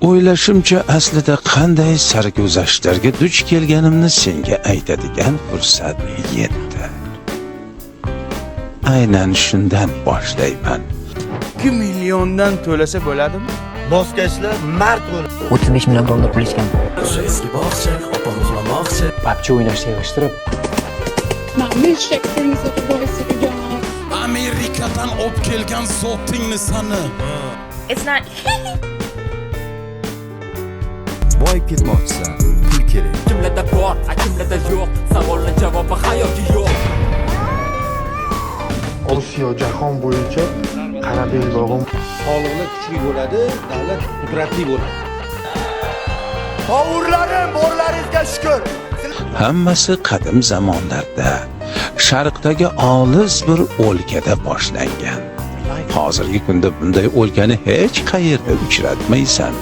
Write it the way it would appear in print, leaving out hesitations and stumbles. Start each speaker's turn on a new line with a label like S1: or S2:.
S1: O'ylashimcha, aslida qanday sarguzashtlarga duch kelganimni senga aytadigan fursat yetdi. Aynan shundan boshlayman.
S2: 2 milliondan to'lasa bo'ladimi?
S3: Moskashlar mard bo'ladi.
S4: 35 million dollar pul ichgan.
S3: Eski bog'cha, opam uxlamoqchi.
S4: PUBG o'ynashni yig'ishtirib.
S5: Milkshake kırmızı boyası ya.
S6: Amerikadan olib kelgan zotingni sani.
S7: It's not.
S3: Boyib ketmoqchisan. Pul kerak.
S8: Kimlarda bor, kimlarda yo'q. Savollar javobi hayoti yo'q.
S9: Osiyo jahon bo'yicha Qarabel bog'im
S3: Sog'liqli kuchli bo'ladi, davlat qudratli bo'ladi.
S2: Qovurlarim, borlaringizga shukr.
S1: Hammasi qadim zamonlarda, sharqdagi olis bir o'lkada boshlangan. Hozirgi kunda bunday o'lkani hech qayerda uchratmaysan.